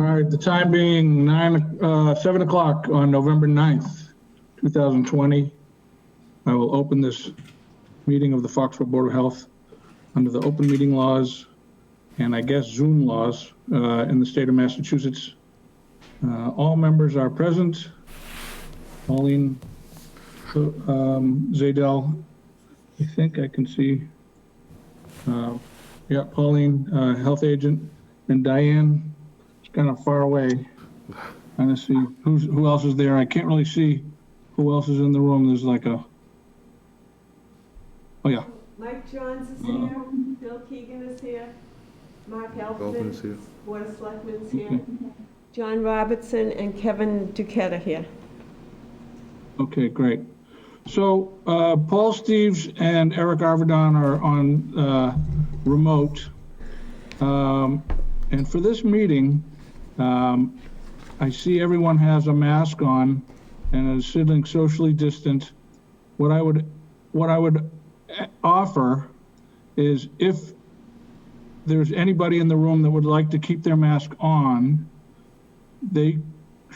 All right, the time being 7 o'clock on November 9th, 2020. I will open this meeting of the Foxborough Board of Health under the open meeting laws and I guess Zoom laws in the state of Massachusetts. All members are present. Pauline Zadell, I think I can see. Yeah, Pauline, health agent, and Diane, it's kind of far away. Trying to see who else is there. I can't really see who else is in the room. There's like a, oh yeah. Mike Johns is here, Bill Keegan is here, Mark Elfman is here, Board of Selectmen is here, okay. John Robertson and Kevin Duquette are here. Okay, great. So Paul Steves and Eric Arvedon are on remote. And for this meeting, I see everyone has a mask on and is sitting socially distant. What I would offer is if there's anybody in the room that would like to keep their mask on, they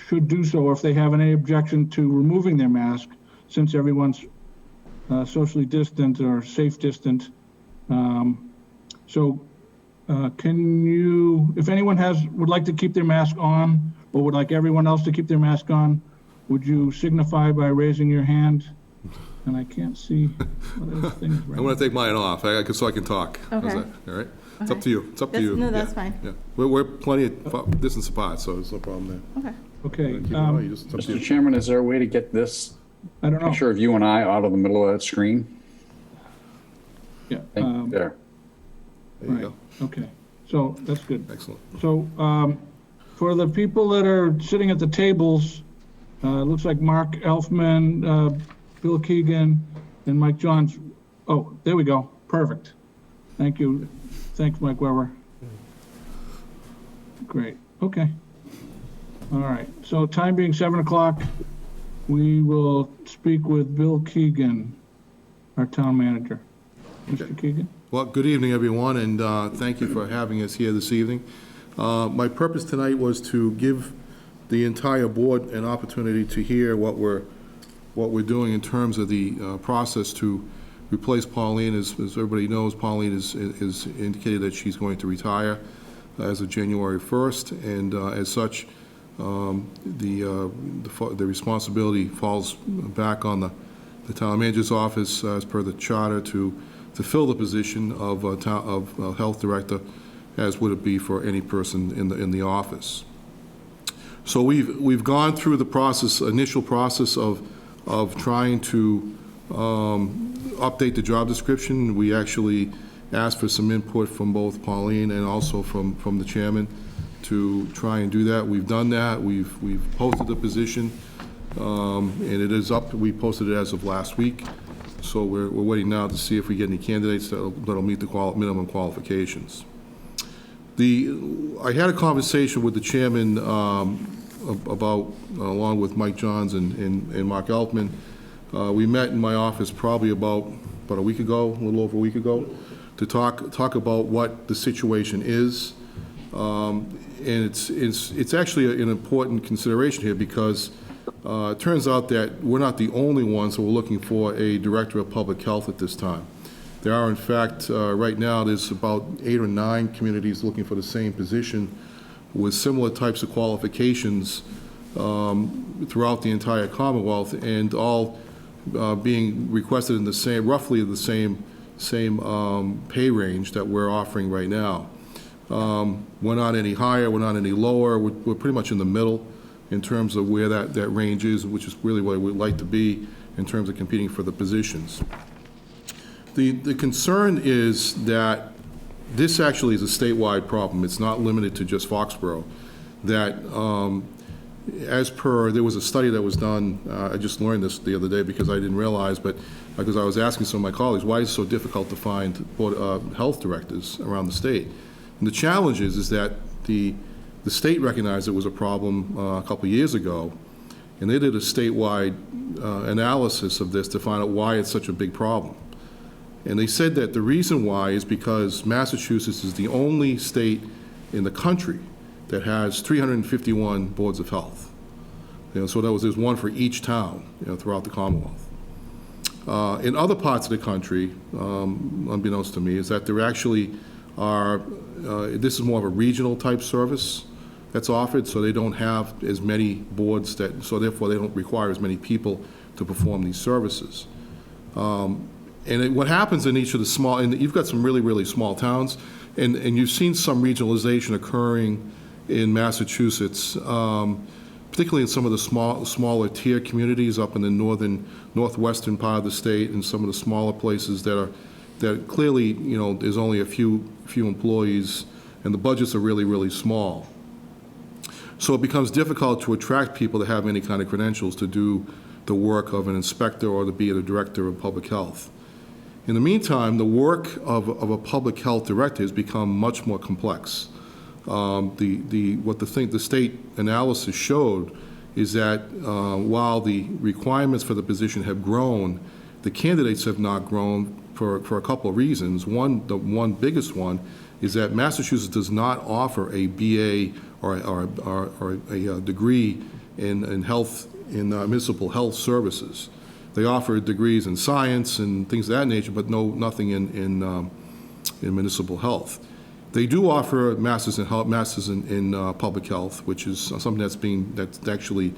should do so if they have any objection to removing their mask, since everyone's socially distant or safe distant. Can you, if anyone would like to keep their mask on or would like everyone else to keep their mask on, would you signify by raising your hand? And I can't see what those things right. I'm going to take mine off so I can talk. Okay. How's that? All right. It's Okay. up to you. It's up to you. No, that's yeah. fine. Yeah. We're plenty of distance apart, so there's no problem there. Okay. Okay. Mr. Chairman, is there a way to get this I don't know. picture of you and I out of the middle of that screen? Yeah. There. There you Right. go. Okay. So that's good. Excellent. So for the people that are sitting at the tables, it looks like Mark Elfman, Bill Keegan, and Mike Johns. Oh, there we go. Perfect. Thank you. Thanks, Mike Weber. Great. Okay. All right. So time being 7 o'clock, we will speak with Bill Keegan, our town manager. Mr. Keegan? Well, good evening, everyone, and thank you for having us here this evening. My purpose tonight was to give the entire board an opportunity to hear what we're doing in terms of the process to replace Pauline. As everybody knows, Pauline is indicated that she's going to retire as of January 1st, and as such, the responsibility falls back on the town manager's office as per the charter to fill the position of health director, as would it be for any person in the office. So we've gone through the initial process of trying to update the job description. We actually asked for some input from both Pauline and also from the chairman to try and do that. We've done that. We've posted the position, and it is up. We posted it as of last week. So we're waiting now to see if we get any candidates that'll meet the minimum qualifications. I had a conversation with the chairman about, along with Mike Johns and Mark Elfman. We met in my office probably about a week ago, a little over a week ago, to talk about what the situation is. And it's actually an important consideration here because it turns out that we're not the only ones who are looking for a director of public health at this time. There are, in fact, right now there's about 8 or 9 communities looking for the same position with similar types of qualifications throughout the entire Commonwealth, and all being requested in roughly the same pay range that we're offering right now. We're not any higher, we're not any lower, we're pretty much in the middle in terms of where that range is, which is really what we'd like to be in terms of competing for the positions. The concern is that this actually is a statewide problem. It's not limited to just Foxborough. That there was a study that was done, I just learned this the other day because I didn't realize, but because I was asking some of my colleagues, why is it so difficult to find health directors around the state? And the challenge is that the state recognized it was a problem a couple of years ago, and they did a statewide analysis of this to find out why it's such a big problem. And they said that the reason why is because Massachusetts is the only state in the country that has 351 boards of health. So there's one for each town, throughout the Commonwealth. In other parts of the country, unbeknownst to me, is that there actually are, this is more of a regional type service that's offered, so they don't have as many boards so therefore they don't require as many people to perform these services. What happens in each of the small, and you've got some really, really small towns, and you've seen some regionalization occurring in Massachusetts, particularly in some of the smaller tier communities up in the northwestern part of the state, and some of the smaller places that clearly, there's only a few employees, and the budgets are really, really small. So it becomes difficult to attract people that have any kind of credentials to do the work of an inspector or to be the director of public health. In the meantime, the work of a public health director has become much more complex. What the state analysis showed is that while the requirements for the position have grown, the candidates have not grown for a couple of reasons. The one biggest one is that Massachusetts does not offer a BA or a degree in health, in municipal health services. They offer degrees in science and things of that nature, but nothing in municipal health. They do offer masters in public health, which is something that's actually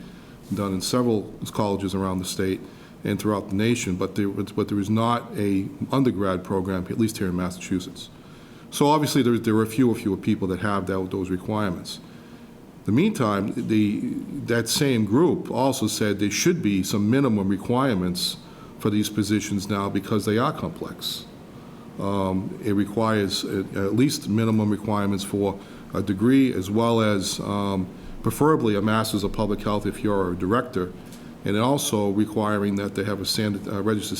done in several colleges around the state and throughout the nation, but there is not a undergrad program, at least here in Massachusetts. So obviously there are fewer people that have those requirements. In the meantime, that same group also said there should be some minimum requirements for these positions now because they are complex. It requires at least minimum requirements for a degree, as well as preferably a master's of public health if you're a director, and also requiring that they have a registered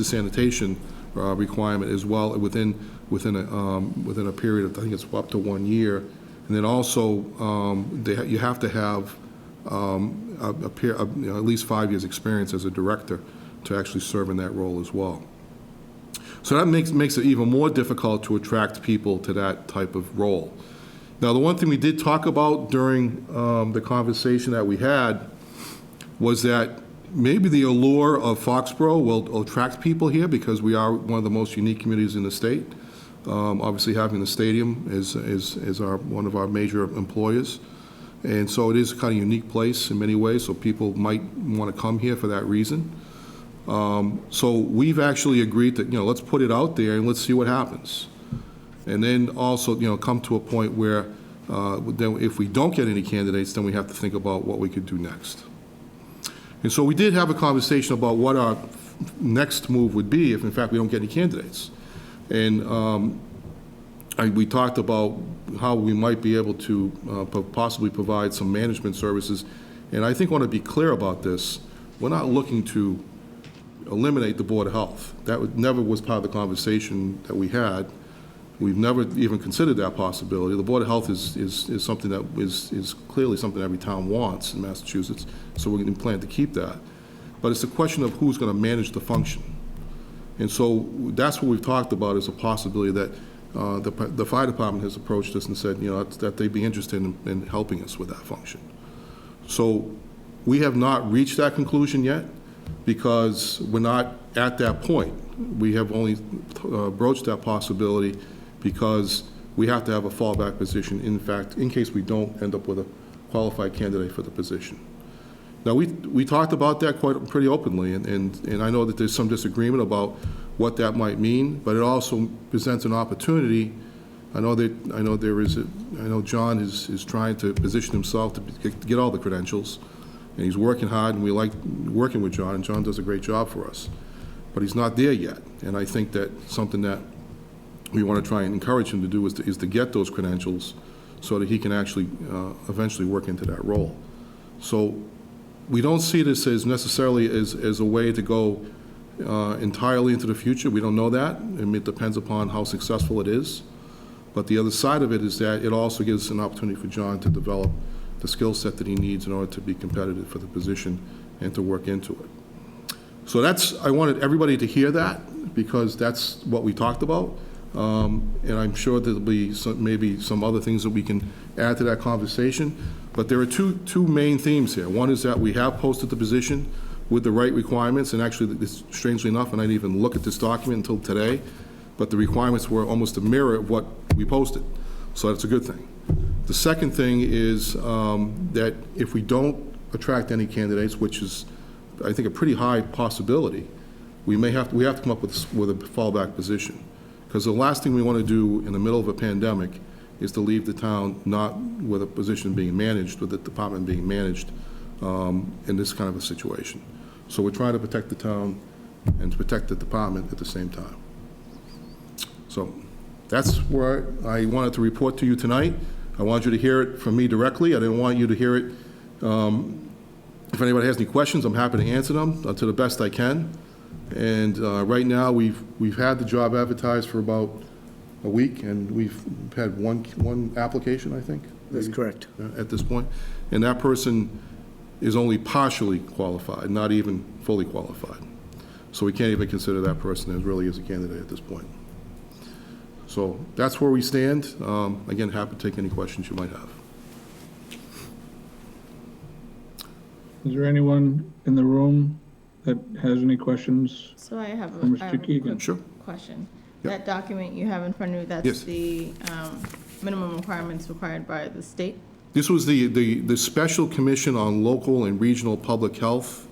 sanitation requirement as well within a period of, I think it's up to 1 year. And then also, you have to have at least 5 years' experience as a director to actually serve in that role as well. So that makes it even more difficult to attract people to that type of role. Now, the one thing we did talk about during the conversation that we had was that maybe the allure of Foxborough will attract people here because we are one of the most unique communities in the state. Obviously, having the stadium is one of our major employers. And so it is a kind of unique place in many ways, so people might want to come here for that reason. So we've actually agreed that, let's put it out there and let's see what happens. And then also, come to a point where then if we don't get any candidates, then we have to think about what we could do next. And so we did have a conversation about what our next move would be if, in fact, we don't get any candidates. And we talked about how we might be able to possibly provide some management services. And I think I want to be clear about this. We're not looking to eliminate the Board of Health. That never was part of the conversation that we had. We've never even considered that possibility. The Board of Health is something that is clearly something every town wants in Massachusetts, so we're going to plan to keep that. But it's a question of who's going to manage the function. And so that's what we've talked about as a possibility that the fire department has approached us and said, that they'd be interested in helping us with that function. So we have not reached that conclusion yet because we're not at that point. We have only broached that possibility because we have to have a fallback position, in fact, in case we don't end up with a qualified candidate for the position. Now, we talked about that pretty openly, and I know that there's some disagreement about what that might mean, but it also presents an opportunity. I know John is trying to position himself to get all the credentials, and he's working hard, and we like working with John, and John does a great job for us. But he's not there yet, and I think that something that we want to try and encourage him to do is to get those credentials so that he can actually eventually work into that role. So we don't see this as necessarily as a way to go entirely into the future. We don't know that. I mean, it depends upon how successful it is. But the other side of it is that it also gives an opportunity for John to develop the skill set that he needs in order to be competitive for the position and to work into it. So I wanted everybody to hear that because that's what we talked about. And I'm sure there'll be maybe some other things that we can add to that conversation. But there are two main themes here. One is that we have posted the position with the right requirements, and actually, strangely enough, and I didn't even look at this document until today, but the requirements were almost a mirror of what we posted. So that's a good thing. The second thing is that if we don't attract any candidates, which is, I think, a pretty high possibility, we have to come up with a fallback position. Because the last thing we want to do in the middle of a pandemic is to leave the town not with a position being managed, with the department being managed in this kind of a situation. So we're trying to protect the town and to protect the department at the same time. So that's where I wanted to report to you tonight. I want you to hear it from me directly. I didn't want you to hear it. If anybody has any questions, I'm happy to answer them to the best I can. And right now, we've had the job advertised for about a week, and we've had one application, I think. That's correct. At this point. And that person is only partially qualified, not even fully qualified. So we can't even consider that person as really as a candidate at this point. So that's where we stand. Again, happy to take any questions you might have. Is there anyone in the room that has any questions? So I have For Mr. a Keegan. quick Sure. question. Yeah. That document you have in front of you, Yes. that's the minimum requirements required by the state? This was the Special Commission on Local and Regional Public Health.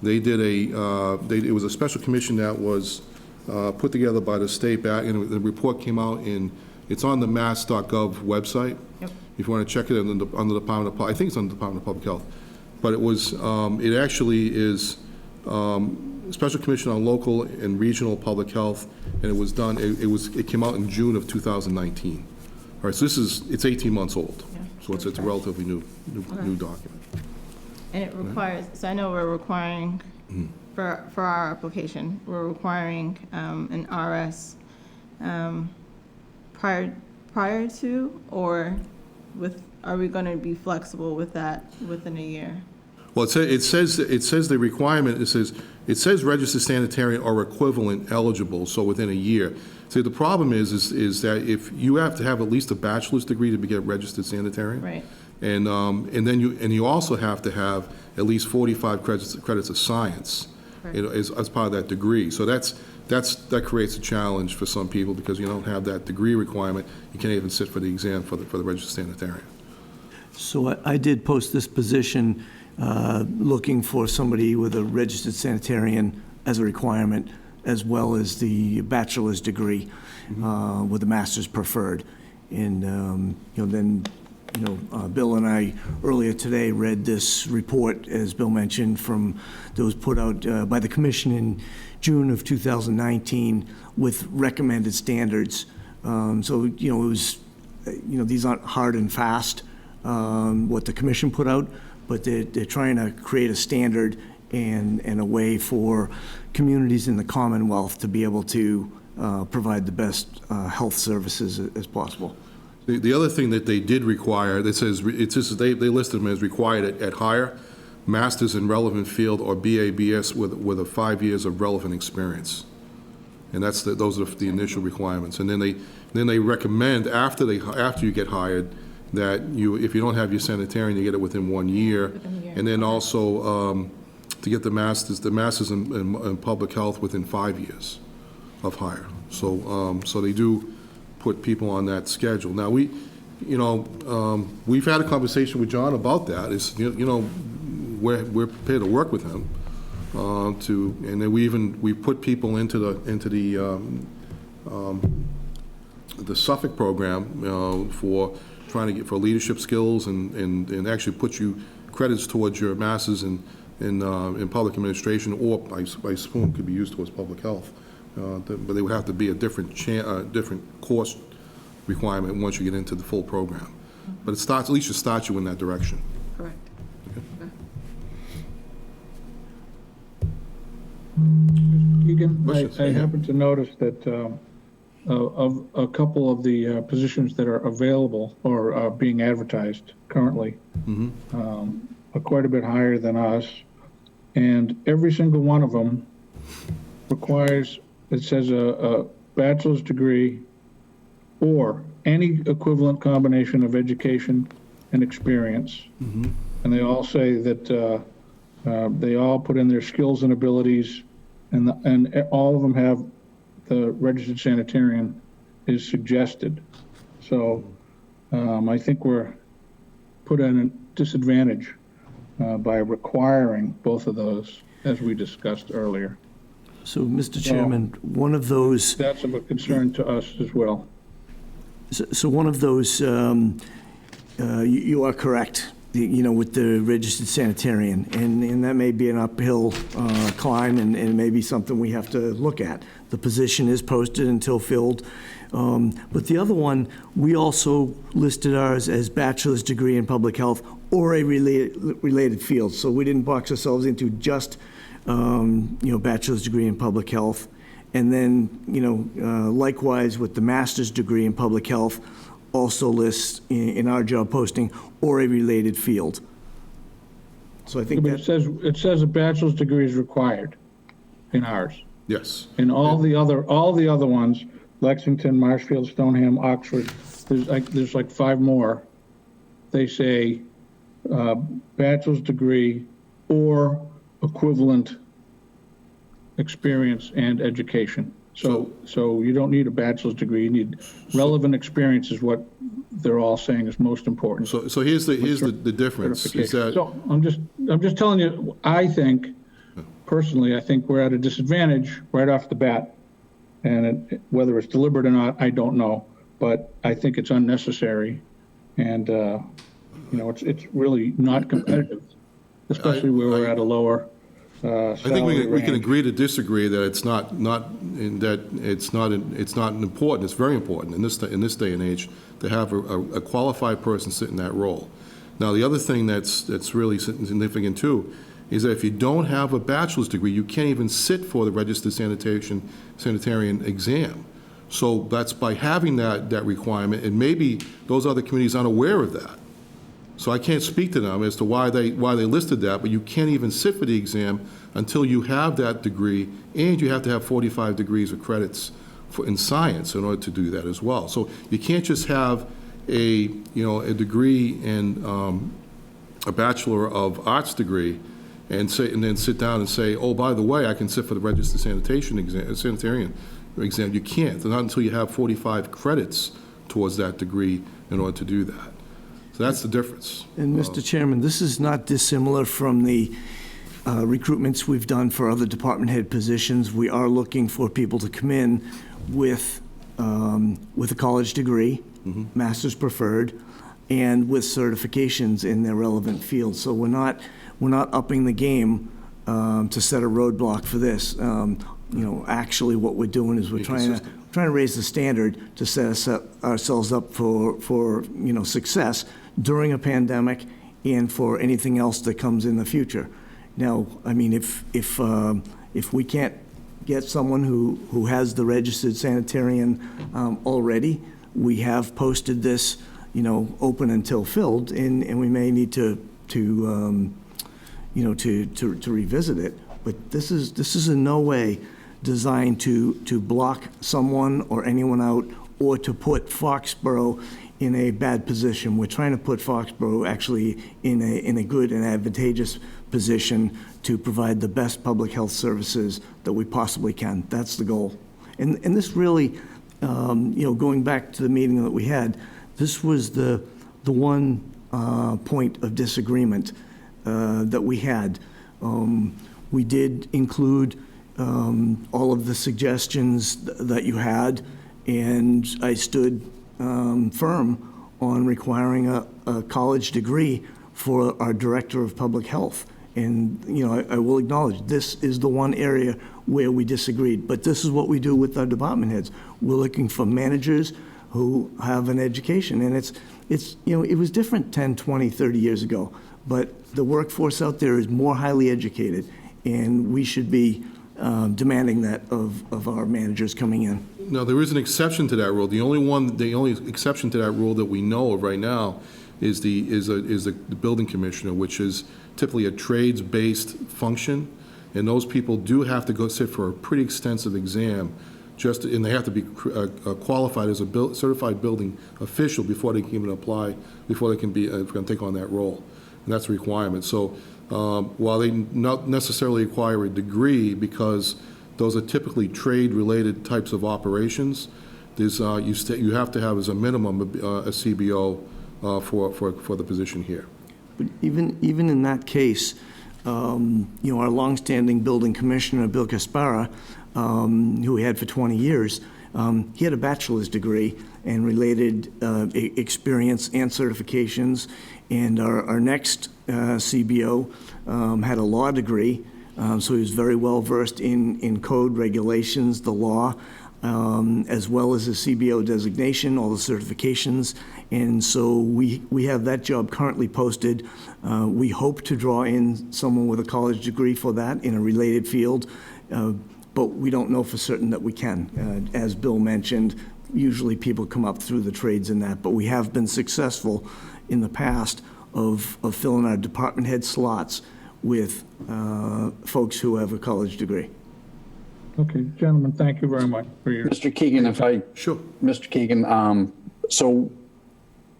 They did it was a special commission that was put together by the state back, and the report came out it's on the mass.gov website. Yep. If you want to check it on the Department of, I think it's on the Department of Public Health. But it actually is Special Commission on Local and Regional Public Health, and it was done, it came out in June of 2019. All right, so it's 18 months old. Yeah. So it's a relatively new document. And it requires, so I know we're requiring, Mm-hmm. for our application, we're requiring an RS prior to, or are we going to be flexible with that within a year? Well, it says the requirement, it says registered sanitarian or equivalent eligible, so within a year. See, the problem is that if you have to have at least a bachelor's degree to get registered sanitarian. Right. And then you also have to have at least 45 credits of science, Right. as part of that degree. So that creates a challenge for some people because you don't have that degree requirement. You can't even sit for the exam for the registered sanitarian. So I did post this position looking for somebody with a registered sanitarian as a requirement, as well as the bachelor's degree with a master's preferred. And, then Bill and I earlier today read this report, as Bill mentioned, that was put out by the commission in June of 2019 with recommended standards. So, it was, these aren't hard and fast, what the commission put out, but they're trying to create a standard and a way for communities in the Commonwealth to be able to provide the best health services as possible. The other thing that they did require, that says, they listed them as required at hire, masters in relevant field or BABS with a 5 years of relevant experience. And those are the initial requirements. And then they recommend after you get hired that if you don't have your sanitarian, you get it within 1 year. And then also to get the masters in public health within 5 years of hire. So they do put people on that schedule. Now we've had a conversation with John about that. We're prepared to work with him and then we put people into the Suffolk program for trying to get for leadership skills and actually put you credits towards your masters in public administration, or I assume could be used towards public health. But they would have to be a different course requirement once you get into the full program. But at least it starts you in that direction. Correct. Keegan, Questions? I happen to notice that of a couple of the positions that are available or are being advertised currently are quite a bit higher than us. And every single one of them requires, it says a bachelor's degree or any equivalent combination of education and experience. And they all say that they all put in their skills and abilities, and all of them have the registered sanitarian is suggested. So I think we're put at a disadvantage by requiring both of those, as we discussed earlier. So, Mr. Chairman, one of those, That's of a concern to us as well. so one of those, you are correct, with the registered sanitarian, and that may be an uphill climb, and it may be something we have to look at. The position is posted until filled. But the other one, we also listed ours as bachelor's degree in public health or a related field. So we didn't box ourselves into just, bachelor's degree in public health. And then, likewise with the master's degree in public health, also lists in our job posting or a related field. So I think But it says a bachelor's degree is required in ours. Yes. In all the other ones, Lexington, Marshfield, Stoneham, Oxford, there's like 5 more. They say bachelor's degree or equivalent experience and education. So you don't need a bachelor's degree. You need relevant experience is what they're all saying is most important. So here's the difference, is that, So I'm just telling you, I think, personally, I think we're at a disadvantage right off the bat. And whether it's deliberate or not, I don't know, but I think it's unnecessary. And, it's really not competitive, especially where we're at a lower I think salary we can range. agree to disagree that it's not important. It's very important in this day and age to have a qualified person sit in that role. Now, the other thing that's really significant too is that if you don't have a bachelor's degree, you can't even sit for the registered sanitarian exam. So that's by having that requirement, and maybe those other communities aren't aware of that. So I can't speak to them as to why they listed that, but you can't even sit for the exam until you have that degree, and you have to have 45 degrees of credits in science in order to do that as well. So you can't just have a degree and a Bachelor of Arts degree and then sit down and say, oh, by the way, I can sit for the registered sanitarian exam. You can't, not until you have 45 credits towards that degree in order to do that. So that's the difference. And Mr. Chairman, this is not dissimilar from the recruitments we've done for other department head positions. We are looking for people to come in with a college degree, master's preferred, and with certifications in their relevant fields. So we're not upping the game to set a roadblock for this. Actually, what we're doing is we're trying to raise the standard to set ourselves up for success during a pandemic and for anything else that comes in the future. Now, I mean, if we can't get someone who has the registered sanitarian already, we have posted this, open until filled, and we may need to revisit it. But this is in no way designed to block someone or anyone out or to put Foxborough in a bad position. We're trying to put Foxborough actually in a good and advantageous position to provide the best public health services that we possibly can. That's the goal. And this really, going back to the meeting that we had, this was the one point of disagreement that we had. We did include all of the suggestions that you had, and I stood firm on requiring a college degree for our Director of Public Health. And, I will acknowledge this is the one area where we disagreed, but this is what we do with our department heads. We're looking for managers who have an education, and it was different 10, 20, 30 years ago, but the workforce out there is more highly educated, and we should be demanding that of our managers coming in. Now, there is an exception to that rule. The only exception to that rule that we know of right now is the building commissioner, which is typically a trades-based function, and those people do have to go sit for a pretty extensive exam and they have to be qualified as a certified building official before they can even apply, before they can be, can take on that role. And that's a requirement. So while they not necessarily require a degree, because those are typically trade-related types of operations, there's, you have to have as a minimum a CBO for the position here. But even in that case, our longstanding building commissioner, Bill Caspara, who we had for 20 years, he had a bachelor's degree and related experience and certifications. And our next CBO had a law degree, so he was very well versed in code regulations, the law, as well as a CBO designation, all the certifications. And so we have that job currently posted. We hope to draw in someone with a college degree for that in a related field, but we don't know for certain that we can. As Bill mentioned, usually people come up through the trades in that, but we have been successful in the past of filling our department head slots with folks who have a college degree. Okay, gentlemen, thank you very much for your. Mr. Keegan, if I. Sure. Mr. Keegan, so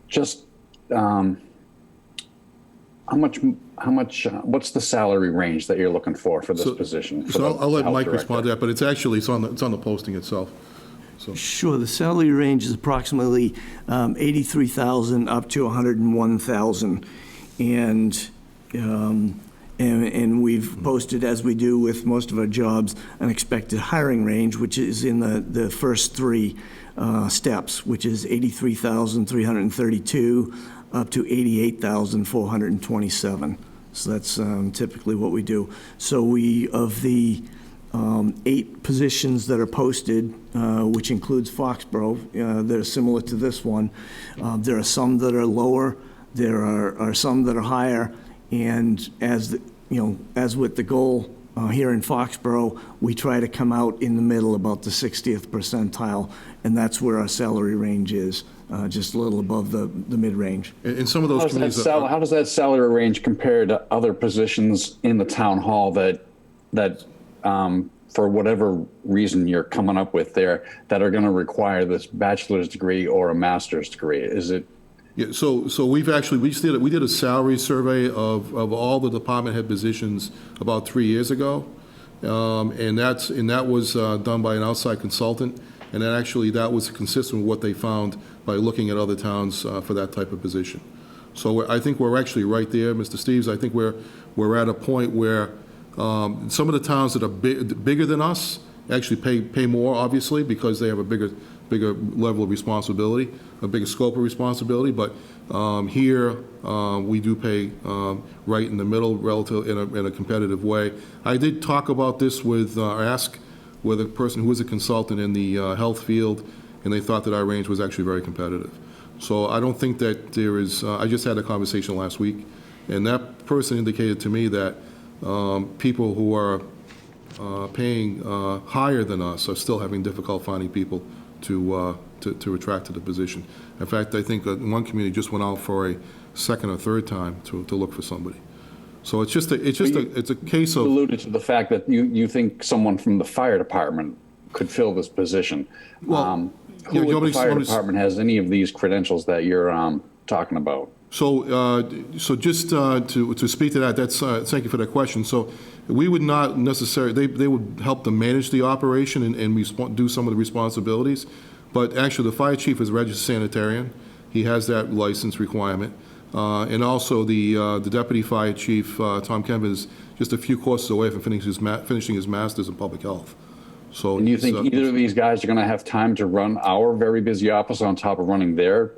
just, how much, what's the salary range that you're looking for this position? So I'll let health Mike director? respond to that, but it's actually, it's on the posting itself. So, Sure, the salary range is approximately 83,000 up to 101,000. And we've posted, as we do with most of our jobs, an expected hiring range, which is in the first three steps, which is 83,332 up to 88,427. So that's typically what we do. So of the 8 positions that are posted, which includes Foxborough, that are similar to this one, there are some that are lower, there are some that are higher, and as with the goal here in Foxborough, we try to come out in the middle, about the 60th percentile, and that's where our salary range is, just a little above the mid-range. and some of those committees. How does that salary range compare to other positions in the town hall that for whatever reason you're coming up with there, that are going to require this bachelor's degree or a master's degree? Is it? Yeah, so we did a salary survey of all the department head positions about 3 years ago, and that was done by an outside consultant, and that was consistent with what they found by looking at other towns for that type of position. So I think we're actually right there, Mr. Steves. I think we're at a point where some of the towns that are bigger than us actually pay more, obviously, because they have a bigger level of responsibility, a bigger scope of responsibility. But here, we do pay right in the middle, relative in a competitive way. I did talk about this with, ask with a person who was a consultant in the health field, and they thought that our range was actually very competitive. So I don't think that there is, I just had a conversation last week, and that person indicated to me that people who are paying higher than us are still having difficult finding people to attract to the position. In fact, I think one community just went out for a second or third time to look for somebody. So it's a case of. You alluded to the fact that you think someone from the fire department could fill this position. Well, who in the fire department has any of these credentials that you're talking about? So just to speak to that, thank you for that question. So we would not necessarily, they would help to manage the operation and do some of the responsibilities. But actually, the fire chief is a registered sanitarian. He has that license requirement. And also the deputy fire chief, Tom Kemp, is just a few courses away from finishing his master's in public health. So, and you think either of these guys are going to have time to run our very busy office on top of running their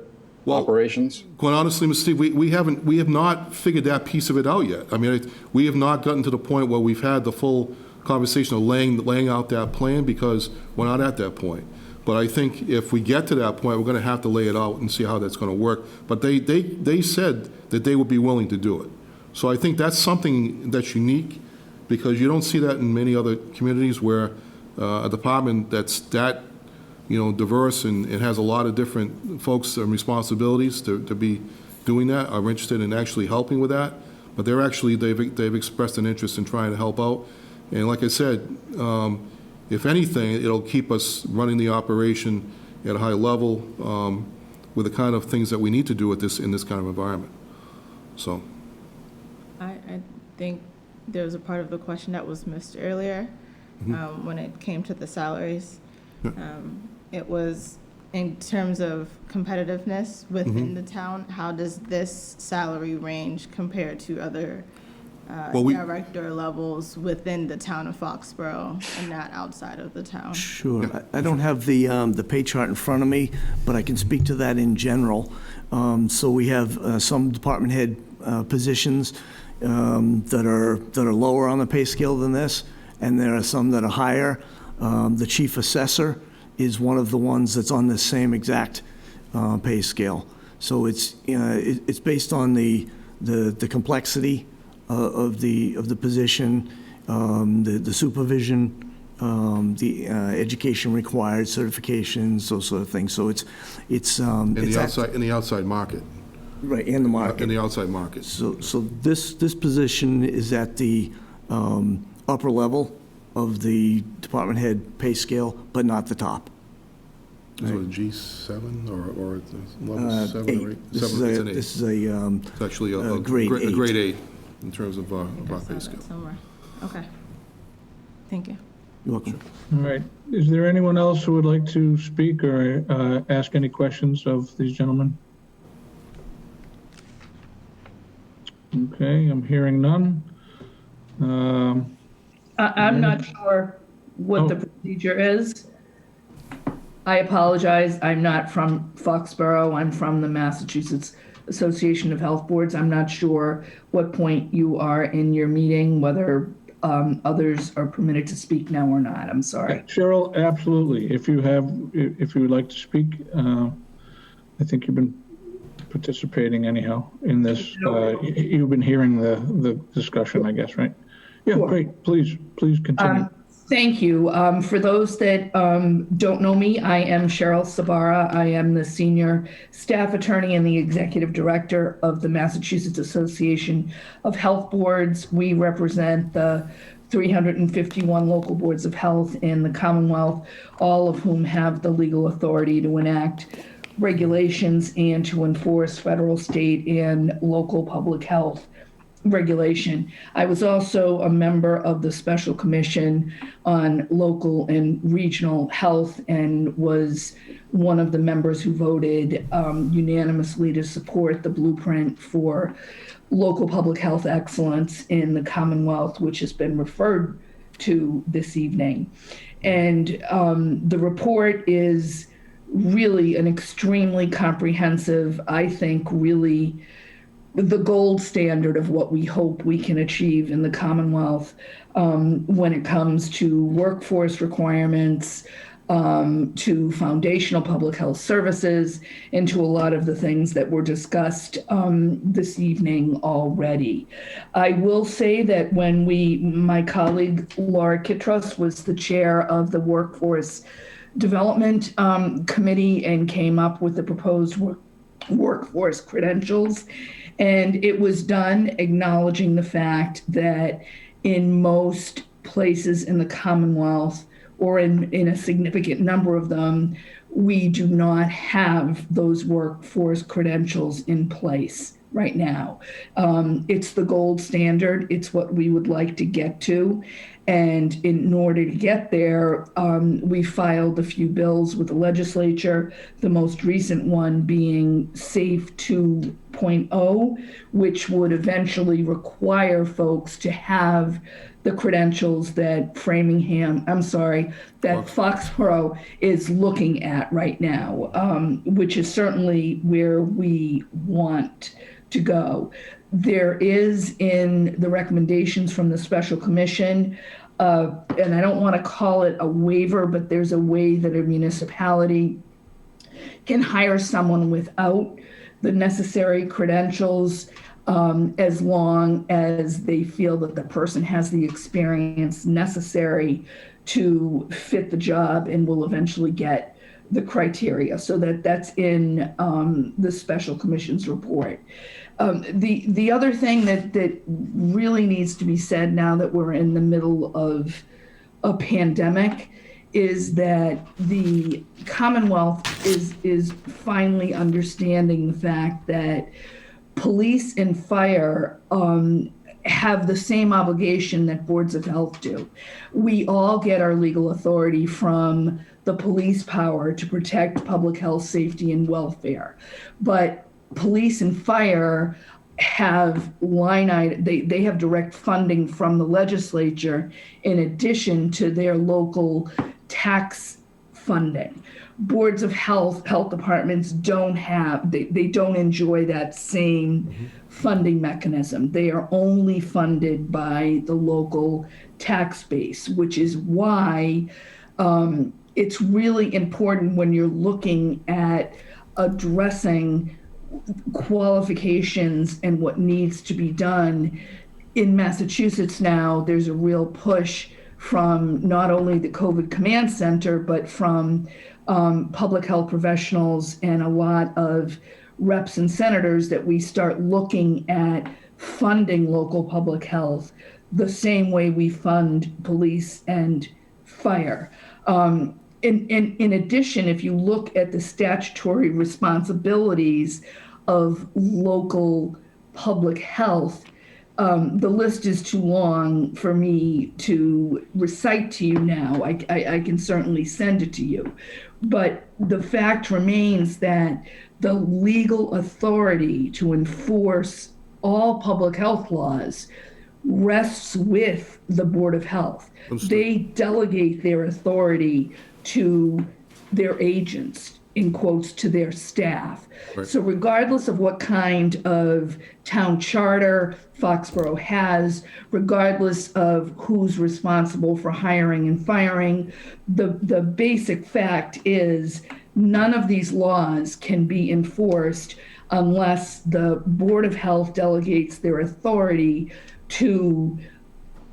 operations? Quite honestly, Mr. Steve, we have not figured that piece of it out yet. I mean, we have not gotten to the point where we've had the full conversation of laying out that plan, because we're not at that point. But I think if we get to that point, we're going to have to lay it out and see how that's going to work. But they said that they would be willing to do it. So I think that's something that's unique, because you don't see that in many other communities where a department that's diverse and has a lot of different folks and responsibilities to be doing that are interested in actually helping with that. But they've expressed an interest in trying to help out. And like I said, if anything, it'll keep us running the operation at a high level with the kind of things that we need to do in this kind of environment. So, I think there was a part of the question that was missed earlier when it came to the salaries. It was in terms of competitiveness within the town, how does this salary range compare to other director levels within the town of Foxborough and not outside of the town? Sure. I don't have the pay chart in front of me, but I can speak to that in general. So we have some department head positions that are lower on the pay scale than this, and there are some that are higher. The chief assessor is one of the ones that's on the same exact pay scale. So it's based on the complexity of the position, the supervision, the education required, certifications, those sort of things. So it's in the outside market. Right, in the market. In the outside market. So this position is at the upper level of the department head pay scale, but not the top. Is it a G7 or level 7 or 8? This is It's actually a grade grade 8. 8 in terms of our I saw pay that scale. somewhere. Okay. Thank you. You're welcome. All right. Is there anyone else who would like to speak or ask any questions of these gentlemen? Okay, I'm hearing none. I'm not sure what the procedure is. I apologize. I'm not from Foxborough. I'm from the Massachusetts Association of Health Boards. I'm not sure what point you are in your meeting, whether others are permitted to speak now or not. I'm sorry. Cheryl, absolutely. If you would like to speak, I think you've been participating anyhow in this. You've been hearing the discussion, I guess, right? Yeah, Sure. great. Please continue. Thank you. For those that don't know me, I am Cheryl Sabara. I am the senior staff attorney and the executive director of the Massachusetts Association of Health Boards. We represent the 351 local boards of health in the Commonwealth, all of whom have the legal authority to enact regulations and to enforce federal, state, and local public health regulation. I was also a member of the Special Commission on Local and Regional Health and was one of the members who voted unanimously to support the blueprint for local public health excellence in the Commonwealth, which has been referred to this evening. And the report is really an extremely comprehensive, I think, really the gold standard of what we hope we can achieve in the Commonwealth when it comes to workforce requirements, to foundational public health services, and to a lot of the things that were discussed this evening already. I will say that when my colleague Laura Kittros was the chair of the Workforce Development Committee and came up with the proposed workforce credentials. And it was done acknowledging the fact that in most places in the Commonwealth, or in a significant number of them, we do not have those workforce credentials in place right now. It's the gold standard. It's what we would like to get to. And in order to get there, we filed a few bills with the legislature, the most recent one being SAFE 2.0, which would eventually require folks to have the credentials that Foxboro is looking at right now, which is certainly where we want to go. There is in the recommendations from the special commission, and I don't want to call it a waiver, but there's a way that a municipality can hire someone without the necessary credentials as long as they feel that the person has the experience necessary to fit the job and will eventually get the criteria. So that's in the special commission's report. The other thing that really needs to be said now that we're in the middle of a pandemic is that the Commonwealth is finally understanding the fact that police and fire have the same obligation that boards of health do. We all get our legal authority from the police power to protect public health, safety, and welfare. But police and fire have they have direct funding from the legislature in addition to their local tax funding. Boards of health departments don't have, they don't enjoy that same funding mechanism. They are only funded by the local tax base, which is why it's really important when you're looking at addressing qualifications and what needs to be done. In Massachusetts now, there's a real push from not only the COVID Command Center, but from public health professionals and a lot of reps and senators that we start looking at funding local public health the same way we fund police and fire. In addition, if you look at the statutory responsibilities of local public health, the list is too long for me to recite to you now. I can certainly send it to you. But the fact remains that the legal authority to enforce all public health laws rests with the Board of Health. They delegate their authority to their agents, in quotes, to their staff. Right. So regardless of what kind of town charter Foxborough has, regardless of who's responsible for hiring and firing, the basic fact is none of these laws can be enforced unless the Board of Health delegates their authority to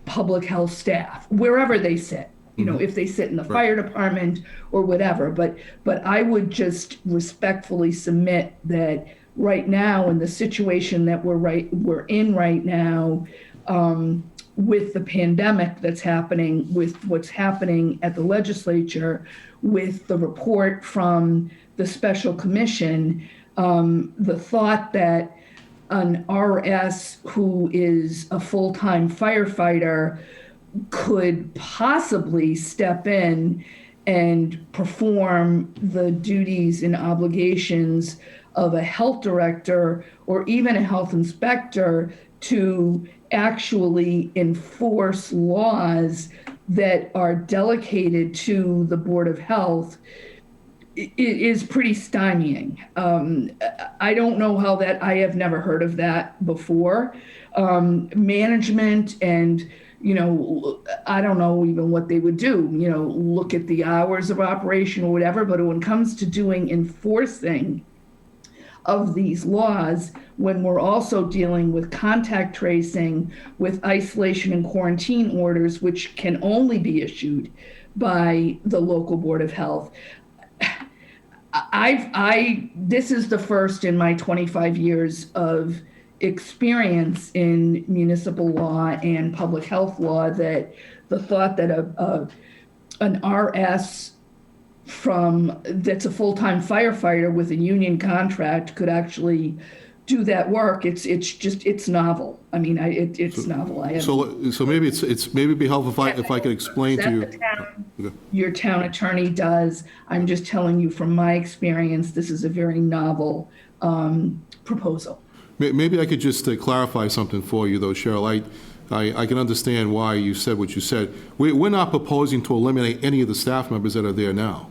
public health staff, wherever they sit. You know, if they sit in the fire department or whatever, but I would just respectfully submit that right now, in the situation that we're in right now, with the pandemic that's happening, with what's happening at the legislature, with the report from the special commission, the thought that an RS who is a full-time firefighter could possibly step in and perform the duties and obligations of a health director or even a health inspector to actually enforce laws that are delegated to the Board of Health is pretty stymieing. I don't know how that, I have never heard of that before. Management and I don't know even what they would do, look at the hours of operation or whatever, but when it comes to doing enforcing of these laws, when we're also dealing with contact tracing, with isolation and quarantine orders, which can only be issued by the local Board of Health. This is the first in my 25 years of experience in municipal law and public health law that the thought that an RS that's a full-time firefighter with a union contract could actually do that work. It's novel. I mean, it's novel. So maybe maybe it'd be helpful if I could explain to you. Your town attorney does. I'm just telling you from my experience, this is a very novel proposal. Maybe I could just clarify something for you, though, Cheryl. I can understand why you said what you said. We're not proposing to eliminate any of the staff members that are there now.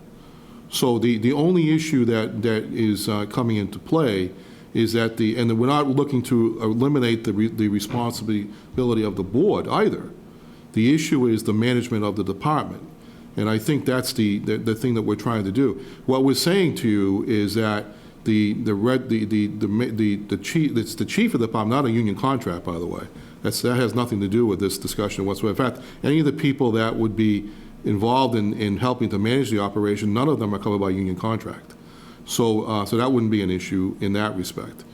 So the only issue that is coming into play is that and we're not looking to eliminate the responsibility of the board either. The issue is the management of the department. And I think that's the thing that we're trying to do. What we're saying to you is that the chief, it's the chief of the department, not a union contract, by the way. That has nothing to do with this discussion whatsoever. In fact, any of the people that would be involved in helping to manage the operation, none of them are covered by union contract. So that wouldn't be an issue in that respect.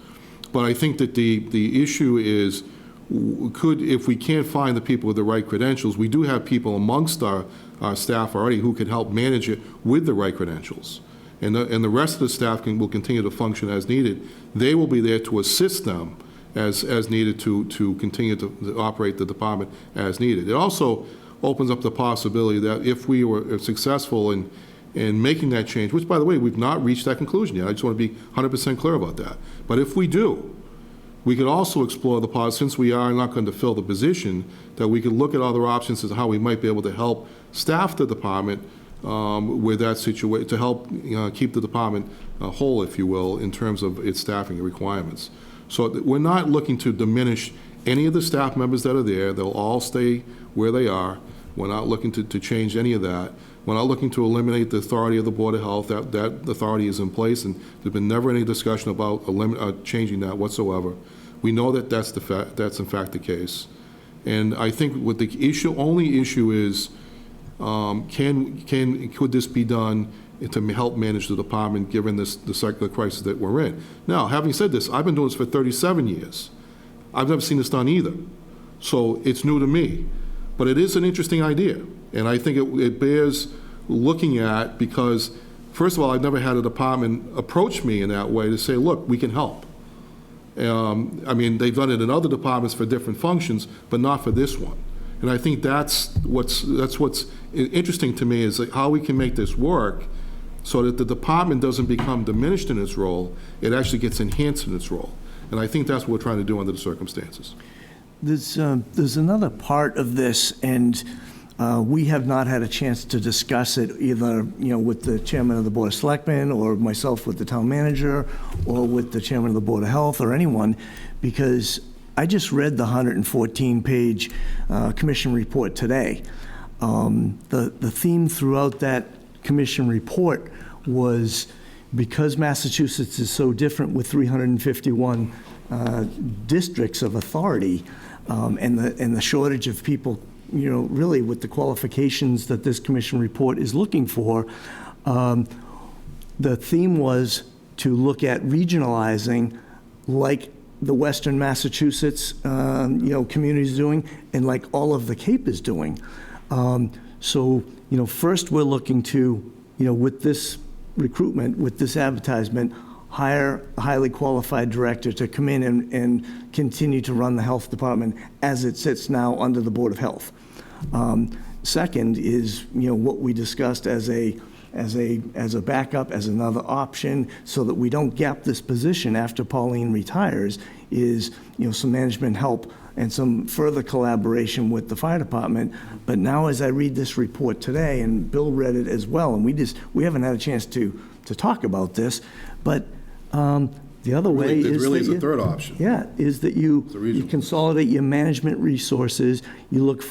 But I think that the issue is if we can't find the people with the right credentials, we do have people amongst our staff already who can help manage it with the right credentials. And the rest of the staff will continue to function as needed. They will be there to assist them as needed to continue to operate the department as needed. It also opens up the possibility that if we were successful in making that change, which, by the way, we've not reached that conclusion yet. I just want to be 100% clear about that. But if we do, we could also explore the possibility, since we are not going to fill the position, that we could look at other options as to how we might be able to help staff the department with that situation, to help keep the department whole, if you will, in terms of its staffing requirements. So we're not looking to diminish any of the staff members that are there. They'll all stay where they are. We're not looking to change any of that. We're not looking to eliminate the authority of the Board of Health. That authority is in place, and there's been never any discussion about changing that whatsoever. We know that that's in fact the case. And I think what the only issue is, could this be done to help manage the department given the secular crisis that we're in? Now, having said this, I've been doing this for 37 years. I've never seen this done either. So it's new to me. But it is an interesting idea. And I think it bears looking at, because, first of all, I've never had a department approach me in that way to say, look, we can help. I mean, they've done it in other departments for different functions, but not for this one. And I think that's what's interesting to me, is like how we can make this work so that the department doesn't become diminished in its role, it actually gets enhanced in its role. And I think that's what we're trying to do under the circumstances. There's another part of this, and we have not had a chance to discuss it either, with the chairman of the Board of Selectmen, or myself with the town manager, or with the chairman of the Board of Health, or anyone, because I just read the 114-page commission report today. The theme throughout that commission report was, because Massachusetts is so different with 351 districts of authority, and the shortage of people, really with the qualifications that this commission report is looking for, the theme was to look at regionalizing, like the Western Massachusetts, community is doing, and like all of the Cape is doing. So, first we're looking to, with this recruitment, with this advertisement, hire a highly qualified director to come in and continue to run the health department as it sits now under the Board of Health. Second is, what we discussed as a backup, as another option, so that we don't gap this position after Pauline retires, is, some management help and some further collaboration with the fire department. But now, as I read this report today, and Bill read it as well, and we haven't had a chance to talk about this, but the other way It is really that is a third option. Yeah, is that you consolidate your management resources, you look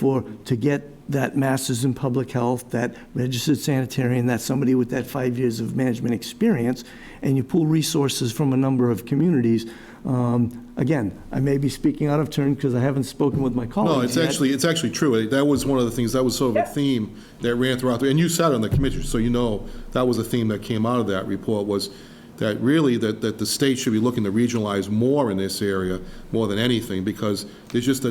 to get that master's in public health, that registered sanitarian, that somebody with that 5 years of management experience, and you pool resources from a number of communities. Again, I may be speaking out of turn because I haven't spoken with my colleagues No, yet. it's actually true. That was one of the things, that was sort of a theme that ran throughout, and you sat on the committee, so that was a theme that came out of that report, was that really that the state should be looking to regionalize more in this area more than anything, because there's just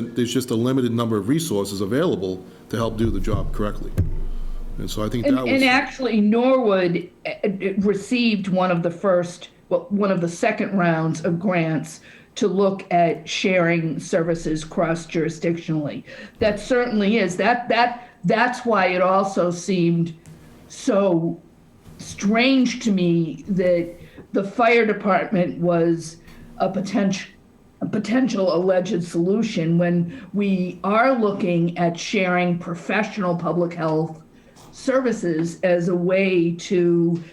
a limited number of resources available to help do the job correctly. And so I think that was... And actually, Norwood received one of the second rounds of grants to look at sharing services cross-jurisdictionally. That certainly is. That's why it also seemed so strange to me that the fire department was a potential alleged solution, when we are looking at sharing professional public health services as a way to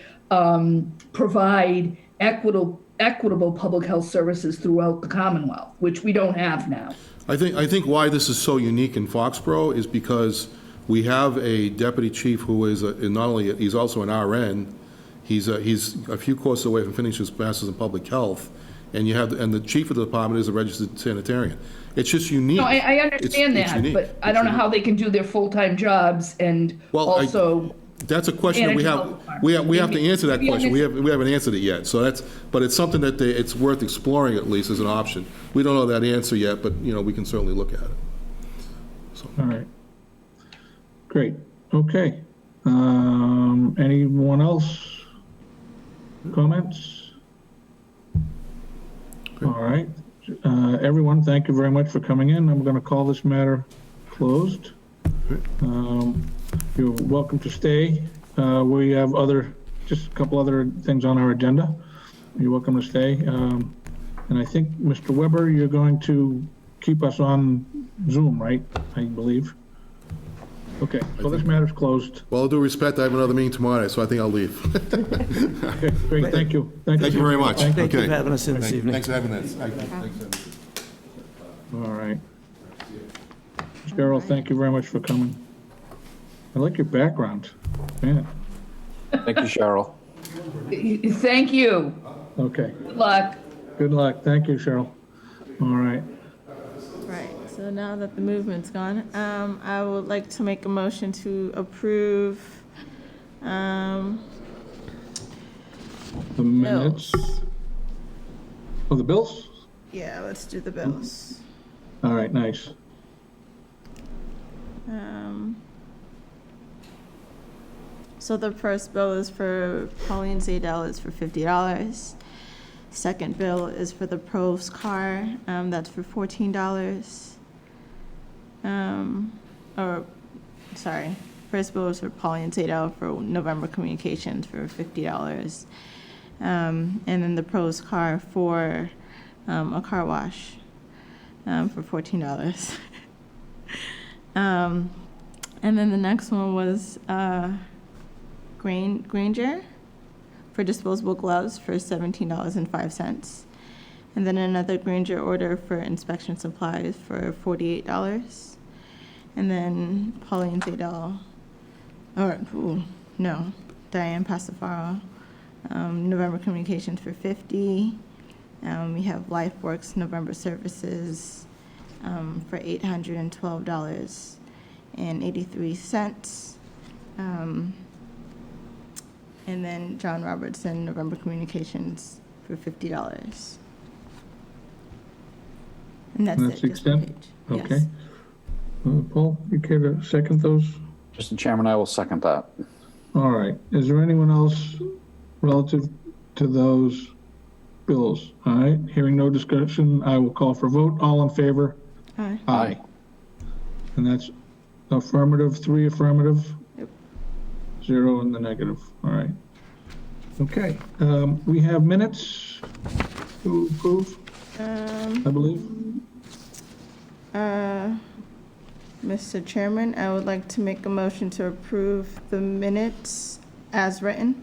provide equitable public health services throughout the Commonwealth, which we don't have now. I think why this is so unique in Foxborough is because we have a deputy chief who is he's also an RN. He's a few courses away from finishing his master's in public health, and the chief of the department is a registered sanitarian. It's just unique. No, I understand it's that, unique. but I don't know how they can do their full-time jobs and That's a question that we have to answer that question. We haven't answered it yet, so but it's something that it's worth exploring at least as an option. We don't know that answer yet, but, we can certainly look at it. All right. Great, okay. Anyone else? Comments? All right. Everyone, thank you very much for coming in. I'm going to call this matter closed. You're welcome to stay. We have just a couple other things on our agenda. You're welcome to stay. And I think, Mr. Weber, you're going to keep us on Zoom, right? I believe. Okay, so this matter's closed. Well, all due respect, I have another meeting tomorrow, so I think I'll leave. Okay, great, thank you. Thank you very much. Thank you Okay. for having us in this evening. Thanks for having us. All right. Cheryl, thank you very much for coming. I like your background. Man, Thank you, Cheryl. Thank you. okay. Good luck. Good luck. Thank you, Cheryl. All right. Right, so now that the movement's gone, I would like to make a motion to approve, The minutes. bills. Oh, the bills? Yeah, let's do the bills. All right, nice. So the first bill is for Pauline Zadell, is for $50. Second bill is for the Pro's car, that's for $14. First bill is for Pauline Zadell for November Communications for $50. And then the Pro's car for a car wash for $14. And then the next one was Granger for disposable gloves for $17.05. And then another Granger order for inspection supplies for $48. And then Pauline Zadell, Diane Pasafaro, November Communications for $50. We have LifeWorks November Services for $812.83. And then John Robertson, November Communications for $50. And that's That's it, just one extent? page. Okay. Yes. Paul, you care to second those? Mr. Chairman, I will second that. All right. Is there anyone else relative to those bills? All right. Hearing no discussion, I will call for vote. All in favor? Aye. Aye. And that's affirmative, 3 affirmative, Yep. 0 in the negative. All right. Okay. We have minutes to approve, I believe. Mr. Chairman, I would like to make a motion to approve the minutes as written.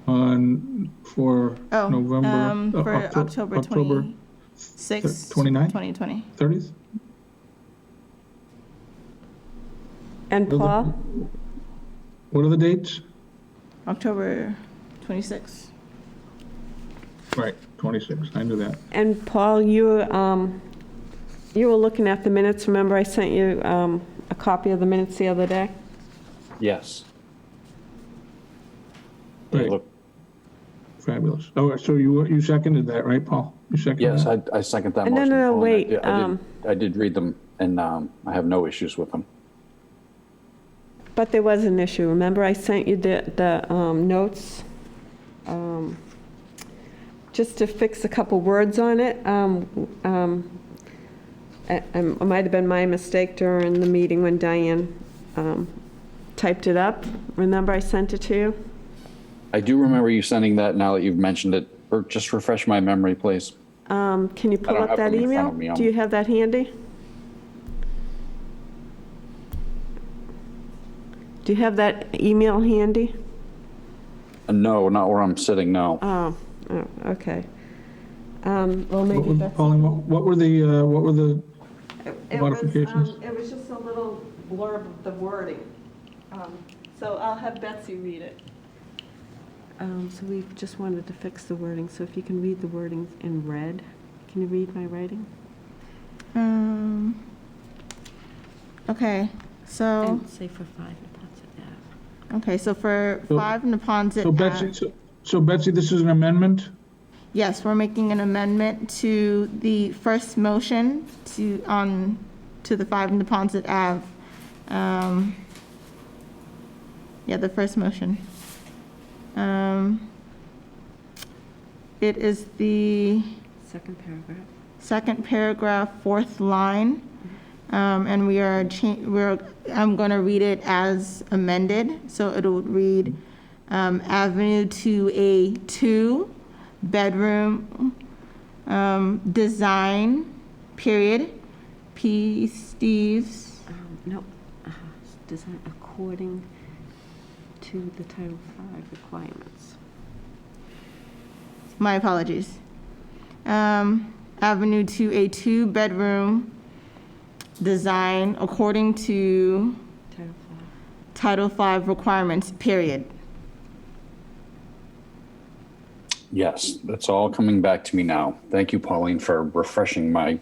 For November. For October 26th, 29th? 2020. 30th? And Paul? What are the dates? October 26th. Right, 26. I knew that. And Paul, you were looking at the minutes. Remember I sent you a copy of the minutes the other day? Yes. Right. Look, Fabulous. Oh, so you seconded that, right, Paul? You seconded yes, that? I second that No, motion. no, Pauline. wait, I did read them, and I have no issues with them. But there was an issue. Remember I sent you the notes? Just to fix a couple words on it. It might have been my mistake during the meeting when Diane typed it up. Remember I sent it to you? I do remember you sending that now that you've mentioned it. Or just refresh my memory, please. Can you pull don't up have that them in front email? of me. Do you have that handy? Do you have that email handy? No, not where I'm sitting, no. Oh, okay. Well, maybe that's. Pauline, what were the modifications? It was just a little blurb of the wording. So I'll have Betsy read it. So we just wanted to fix the wording, so if you can read the wording in red. Can you read my writing? Okay, so, And say for 5 minutes of that. Okay, so for So- 5 Neponset So Betsy, Ave, so Betsy, this is an amendment? yes, we're making an amendment to the first motion to the 5 Neponset Ave. Yeah, the first motion. It is the Second paragraph. second paragraph, fourth line. And I'm going to read it as amended. So it'll read, Avenue to a 2-bedroom design, period. P. Steve's. No, design according to the Title V requirements. My apologies. Avenue to a 2-bedroom design according to Title V. Title V requirements, period. Yes, that's all coming back to me now. Thank you, Pauline, for refreshing my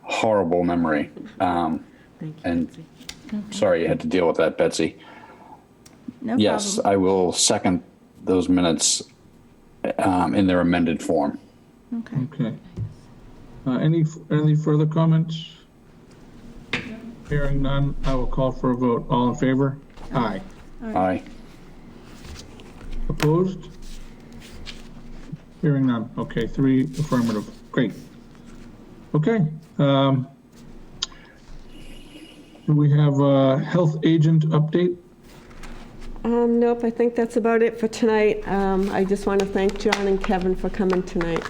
horrible memory. Thank you, And Betsy. sorry you had to deal with that, Betsy. No Yes, problem. I will second those minutes in their amended form. Okay. Okay. Any further comments? Hearing none, I will call for a vote. All in favor? Aye. Aye. Opposed? Hearing none. Okay, 3 affirmative. Great. Okay. Do we have a health agent update? Nope, I think that's about it for tonight. I just want to thank John and Kevin for coming tonight.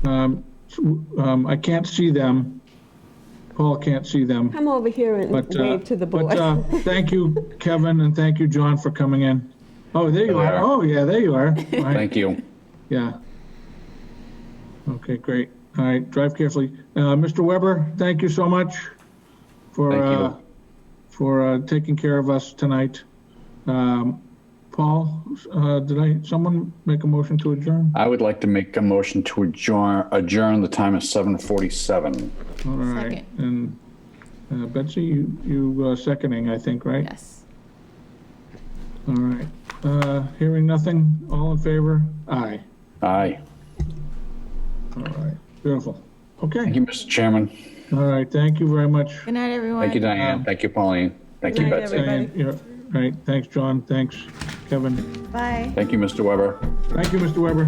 I can't see them. Paul can't see them. Come over here and But, wave to the board. thank you, Kevin, and thank you, John, for coming in. Oh, there you There they are. are. Oh, yeah, there you are. Right. Thank you. Yeah. Okay, great. All right, drive carefully. Mr. Weber, thank you so much Thank for taking care of us tonight. Paul, someone make a motion to adjourn? I would like to make a motion to adjourn. The time is 7:47. All right. Second. And Betsy, you seconding, I think, right? Yes. All right. Hearing nothing, all in favor? Aye. Aye. All right, beautiful. Thank Okay, you, Mr. Chairman. all right, thank you very much. Good night, everyone. Thank you, Diane. Thank you, Pauline. Thank you, Good night, Betsy. everybody. Diane, you're- Right, thanks, John, thanks, Kevin. Bye. Thank you, Mr. Weber. Thank you, Mr. Weber.